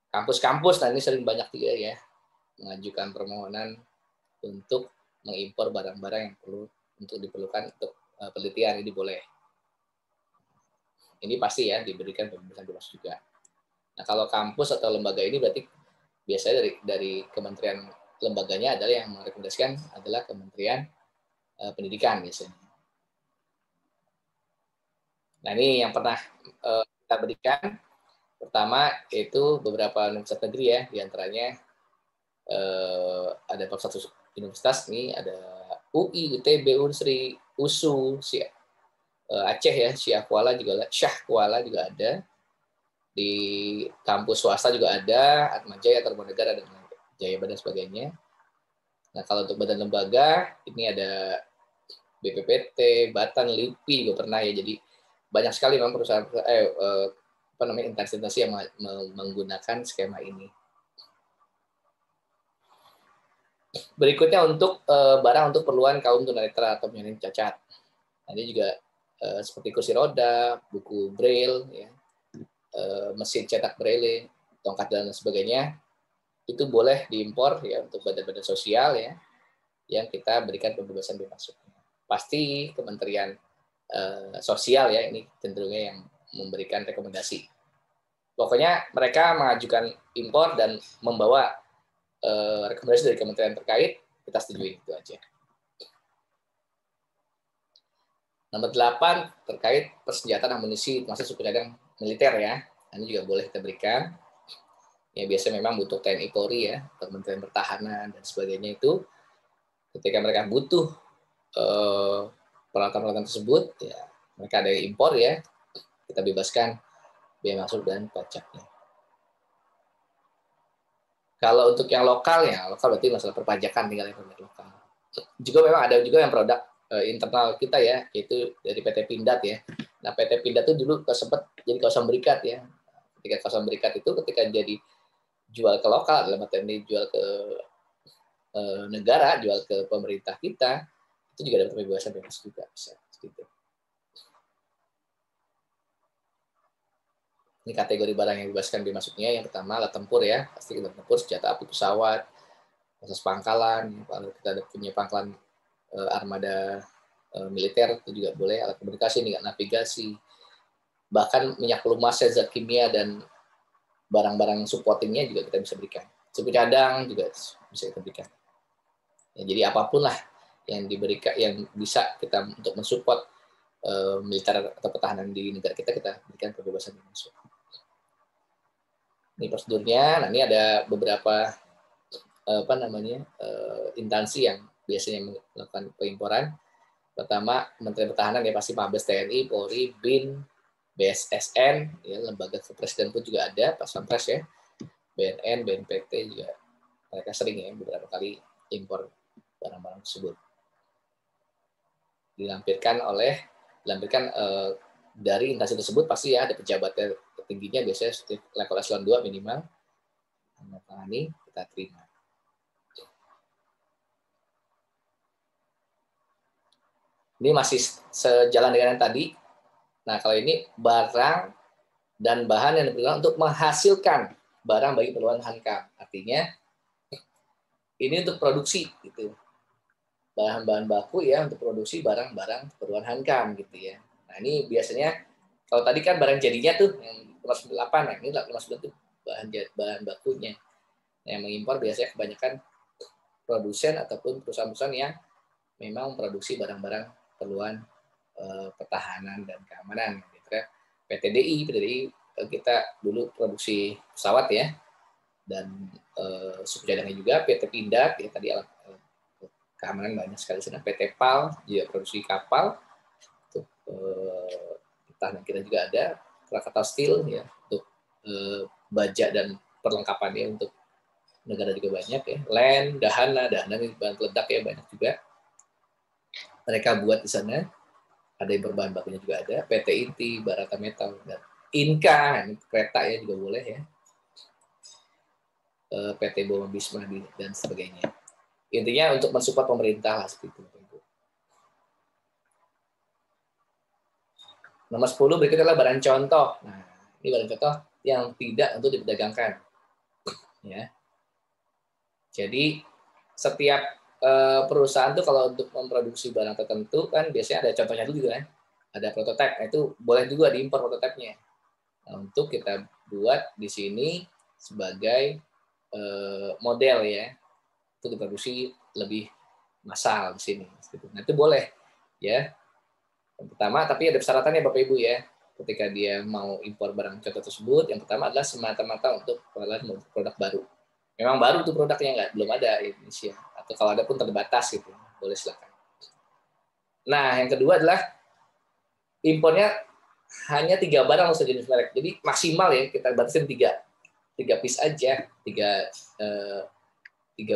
kampus-kampus. Nah ini sering banyak juga ya mengajukan permohonan untuk mengimpor barang-barang yang perlu untuk diperlukan untuk penelitian, ini boleh. Ini pasti ya diberikan pembebasan bebas juga. Nah kalau kampus atau lembaga ini berarti biasanya dari kementerian lembaganya adalah yang merekomendasikan adalah Kementerian Pendidikan biasanya. Nah ini yang pernah kita berikan. Pertama yaitu beberapa universitas negeri ya, diantaranya ada satu universitas nih, ada UI, UTB, Unsri, USU, Aceh ya, Syah Kuala juga ada. Di kampus swasta juga ada, Atmajaya, Tarumanegara, dan Jayabada dan sebagainya. Nah kalau untuk badan lembaga, ini ada BPPT, Batan, LIPI juga pernah ya. Jadi banyak sekali memang perusahaan instansi yang menggunakan skema ini. Berikutnya untuk barang untuk perluan kaum tunanetra atau penyandang cacat. Nah, ini juga seperti kursi roda, buku braille, ya, mesin cetak braille, tongkat dan sebagainya, itu boleh diimpor ya untuk badan-badan sosial ya, yang kita berikan pembebasan bea masuk. Pasti Kementerian Sosial ya ini cenderungnya yang memberikan rekomendasi. Pokoknya mereka mengajukan impor dan membawa rekomendasi dari kementerian terkait, kita setujui itu aja. Nomor 8 terkait persenjataan amunisi termasuk suku cadang militer ya. Ini juga boleh kita berikan. Ya biasa memang butuh TNI Polri ya, Kementerian Pertahanan dan sebagainya itu. Ketika mereka butuh peralatan-peralatan tersebut, ya mereka ada impor ya, kita bebaskan bea masuk dan pajaknya. Kalau untuk yang lokal ya, lokal berarti masalah perpajakan tinggal yang produk lokal. Juga memang ada juga yang produk internal kita ya, yaitu dari PT Pindad ya. Nah PT Pindad itu dulu sempat jadi kawasan berikat ya. Ketika kawasan berikat itu ketika jadi jual ke lokal, dalam arti ini jual ke negara, jual ke pemerintah kita, itu juga dapat pembebasan bebas juga bisa gitu. Ini kategori barang yang dibebaskan bea masuknya. Yang pertama alat tempur ya, pasti alat tempur, senjata api, pesawat, proses pangkalan. Kalau kita punya pangkalan armada militer itu juga boleh, alat komunikasi, navigasi, Bahkan minyak pelumasnya, zat kimia, dan barang-barang supportingnya juga kita bisa berikan. Suku cadang juga bisa kita berikan. Ya, jadi apapun lah yang diberikan, yang bisa kita untuk mensupport militer atau pertahanan di negara kita, kita berikan kebebasan masuk. Ini prosedurnya. Nah, ini ada beberapa instansi yang biasanya melakukan pengimporan. Pertama, Menteri Pertahanan ya pasti Mabes TNI, Polri, BIN, BSSN, ya, lembaga kepresiden pun juga ada, Pas Pampres ya, BNN, BNPT juga mereka sering ya beberapa kali impor barang-barang tersebut. Dilampirkan dari instansi tersebut pasti ya ada pejabatnya tingginya, biasanya level eselon 2 minimal, menangani, kita terima. Ini masih sejalan dengan yang tadi. Nah, kalau ini barang dan bahan yang diperlukan untuk menghasilkan barang bagi keperluan Hankam. Artinya ini untuk produksi gitu. Bahan-bahan baku ya untuk produksi barang-barang keperluan Hankam gitu ya. Nah, ini biasanya kalau tadi kan barang jadinya tuh yang 8, nah ini 8 tuh bahan bakunya. Nah, yang mengimpor biasanya kebanyakan produsen ataupun perusahaan-perusahaan yang memang produksi barang-barang keperluan pertahanan dan keamanan gitu ya. PTDI kita dulu produksi pesawat ya, dan suku cadangnya juga, PT Pindad ya tadi alat keamanan banyak sekali sana, PT PAL juga produksi kapal, untuk pertahanan kita juga ada, Krakatau Steel ya untuk baja dan perlengkapannya untuk negara juga banyak ya, LAN, Dahana bahan peledak ya banyak juga mereka buat di sana. Ada yang berbahan bakunya juga ada, PT Inti, Barata Metal, dan Inka, kereta ya juga boleh ya, PT Boma Bisma dan sebagainya. Intinya untuk mensupport pemerintah lah seperti itu. Nomor 10 berikutnya adalah barang contoh. Nah, ini barang contoh yang tidak untuk diperdagangkan. Ya. Jadi setiap perusahaan tuh kalau untuk memproduksi barang tertentu kan biasanya ada contohnya dulu kan, ada prototipe. Nah, itu boleh juga diimpor prototipenya. Nah, untuk kita buat di sini sebagai model ya, itu diproduksi lebih massal di sini. Nah, itu boleh ya. Yang pertama, tapi ada persyaratannya Bapak Ibu ya. Ketika dia mau impor barang contoh tersebut, yang pertama adalah semata-mata untuk produk baru. Memang baru tuh produknya, belum ada di Indonesia. Atau kalau ada pun terbatas gitu, boleh silakan. Nah, yang kedua adalah impornya hanya 3 barang sejenis merek. Jadi maksimal ya kita batasin 3 piece aja, 3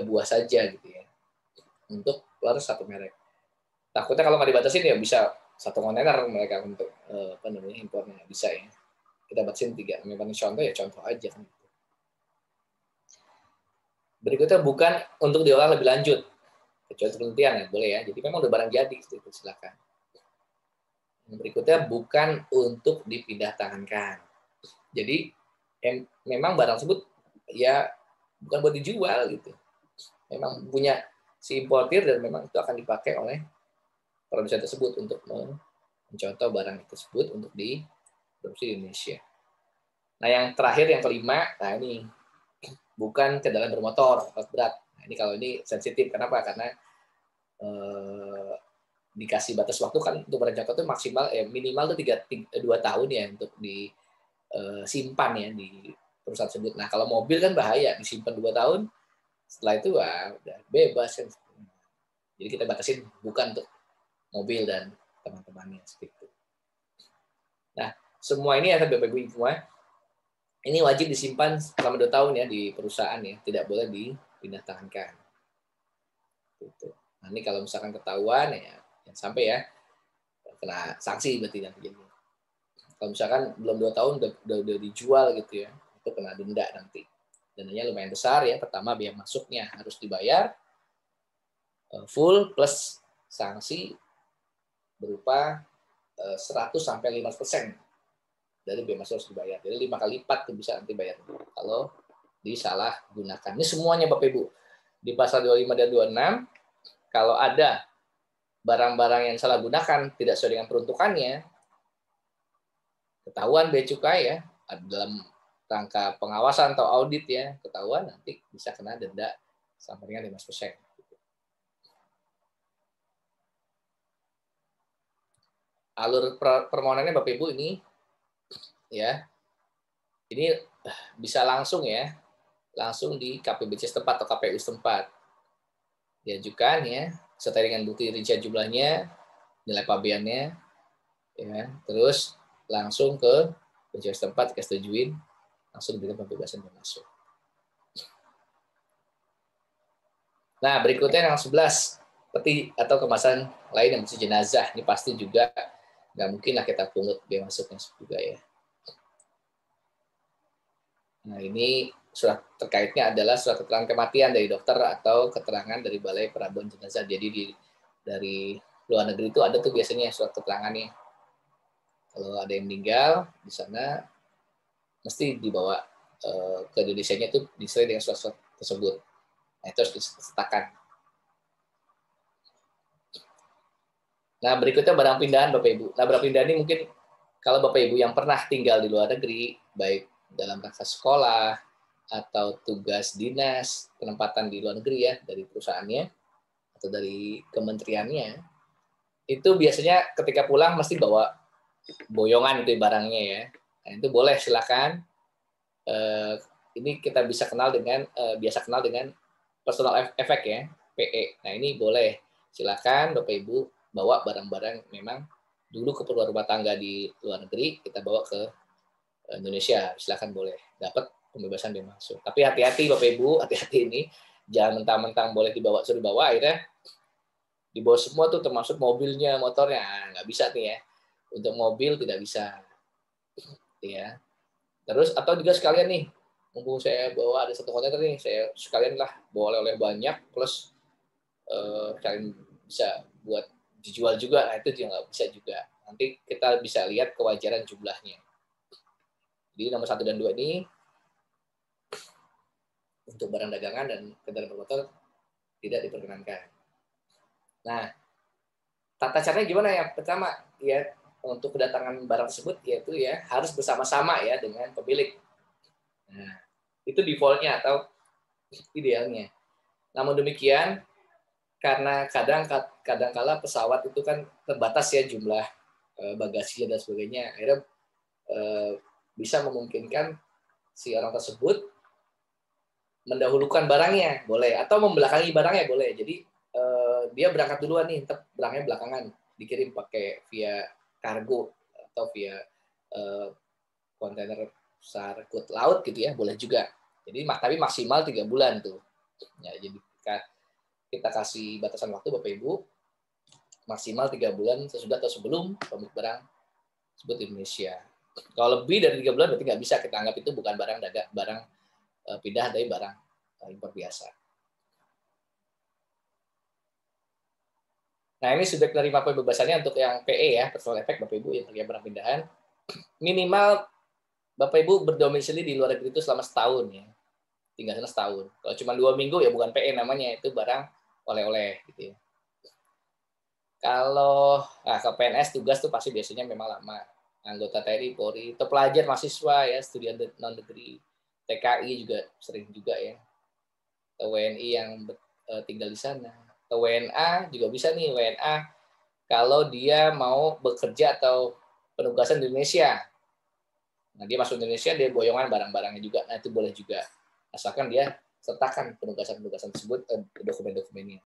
buah saja gitu ya. Untuk harus 1 merek. Takutnya kalau nggak dibatasin ya bisa 1 kontainer mereka untuk impornya bisa ya. Kita batasin 3. Memang contoh ya contoh aja kan. Berikutnya bukan untuk diolah lebih lanjut, kecuali penelitian ya boleh ya. Jadi memang udah barang jadi, itu silakan. Yang berikutnya bukan untuk dipindah tangankan. Jadi memang barang tersebut ya bukan buat dijual gitu. Memang punya si importir dan memang itu akan dipakai oleh produsen tersebut untuk mencontoh barang tersebut untuk diproduksi di Indonesia. Nah, yang terakhir yang kelima, nah ini bukan kendaraan bermotor alat berat. Nah, ini kalau ini sensitif, kenapa? Karena dikasih batas waktu kan untuk barang contoh itu maksimal minimal itu 2 tahun ya untuk disimpan ya di perusahaan tersebut. Nah, kalau mobil kan bahaya, disimpan 2 tahun, setelah itu udah bebas kan. Jadi kita batasin bukan untuk mobil dan teman-temannya seperti itu. Nah, semua ini akan Bapak Ibu semua ini wajib disimpan selama 2 tahun ya di perusahaan ya, tidak boleh dipindah tangankan. Gitu. Nah, ini kalau misalkan ketahuan ya sampai ya kena sanksi berarti nanti jadi. Kalau misalkan belum 2 tahun udah dijual gitu ya, itu kena denda nanti. Dendanya lumayan besar ya. Pertama biaya masuknya harus dibayar full plus sanksi berupa 100 sampai 5% dari biaya masuk harus dibayar. Jadi 5 kali lipat tuh bisa nanti bayar kalau disalahgunakan. Ini semuanya Bapak Ibu. Di pasal 25 dan 26 kalau ada barang-barang yang salah gunakan tidak sesuai dengan peruntukannya, ketahuan bea cukai ya dalam rangka pengawasan atau audit ya, ketahuan nanti bisa kena denda sampai dengan 15%. Alur permohonannya Bapak Ibu ini ya. Ini bisa langsung ya, langsung di KPBC setempat atau KPU setempat. Diajukan ya, serta dengan bukti rincian jumlahnya, nilai pabeannya, ya, terus langsung ke BCS setempat disetujuin, langsung diberikan pembebasan bea masuk. Nah, berikutnya yang 11, peti atau kemasan lain yang berisi jenazah. Ini pasti juga nggak mungkin lah kita pungut bea masuknya juga ya. Nah, ini surat terkaitnya adalah surat keterangan kematian dari dokter atau keterangan dari Balai Perabuan Jenazah. Jadi dari luar negeri itu ada tuh biasanya surat keterangannya. Kalau ada yang meninggal di sana, mesti dibawa ke Indonesia-nya itu disertai dengan surat-surat tersebut. Nah, itu harus disertakan. Nah, berikutnya barang pindahan Bapak Ibu. Nah, barang pindahan ini mungkin kalau Bapak Ibu yang pernah tinggal di luar negeri, baik dalam rangka sekolah atau tugas dinas, penempatan di luar negeri ya, dari perusahaannya atau dari kementeriannya, itu biasanya ketika pulang mesti bawa boyongan itu barangnya ya. Nah, itu boleh silakan. Ini kita bisa biasa kenal dengan personal effect ya, PE. Nah, ini boleh silakan Bapak Ibu bawa barang-barang memang dulu keperluan rumah tangga di luar negeri, kita bawa ke Indonesia, silakan boleh dapat pembebasan bea masuk. Tapi hati-hati Bapak Ibu, hati-hati ini, jangan mentang-mentang boleh suruh dibawa, akhirnya dibawa semua tuh termasuk mobilnya, motornya, nggak bisa nih ya. Untuk mobil tidak bisa, ya. Terus atau juga sekalian nih, mumpung saya bawa ada satu kontainer nih, saya sekalian lah bawa oleh banyak plus kalian bisa buat dijual juga, nah itu juga nggak bisa juga. Nanti kita bisa lihat kewajaran jumlahnya. Jadi nomor 1 dan 2 ini untuk barang dagangan dan kendaraan bermotor tidak diperkenankan. Nah, tata caranya gimana ya? Pertama, ya untuk kedatangan barang tersebut yaitu ya harus bersama-sama ya dengan pemilik. Nah, itu default-nya atau idealnya. Namun demikian, karena kadang-kala pesawat itu kan terbatas ya jumlah bagasinya dan sebagainya, akhirnya bisa memungkinkan si orang tersebut mendahulukan barangnya boleh atau membelakangi barangnya boleh. Jadi dia berangkat duluan nih, barangnya belakangan dikirim pakai via kargo atau via kontainer besar kut laut gitu ya, boleh juga. Jadi tapi maksimal 3 bulan tuh. Ya, jadi kita kasih batasan waktu Bapak Ibu maksimal 3 bulan sesudah atau sebelum pemilik barang tersebut di Indonesia. Kalau lebih dari 3 bulan berarti nggak bisa kita anggap itu bukan barang pindah dari barang impor biasa. Nah, ini sudah menerima pembebasannya untuk yang PE ya, personal effect Bapak Ibu yang terkait barang pindahan. Minimal Bapak Ibu berdomisili di luar negeri itu selama setahun ya. Tinggal sana setahun. Kalau cuma 2 minggu ya bukan PE namanya, itu barang oleh-oleh gitu ya. Kalau ke PNS tugas tuh pasti biasanya memang lama. Anggota TNI, Polri, atau pelajar mahasiswa ya, studi non negeri, TKI juga sering juga ya. Atau WNI yang tinggal di sana. Atau WNA juga bisa nih, WNA kalau dia mau bekerja atau penugasan di Indonesia. Nah, dia masuk Indonesia, dia boyongan barang-barangnya juga. Nah, itu boleh juga. Asalkan dia sertakan penugasan-penugasan tersebut dokumen-dokumennya.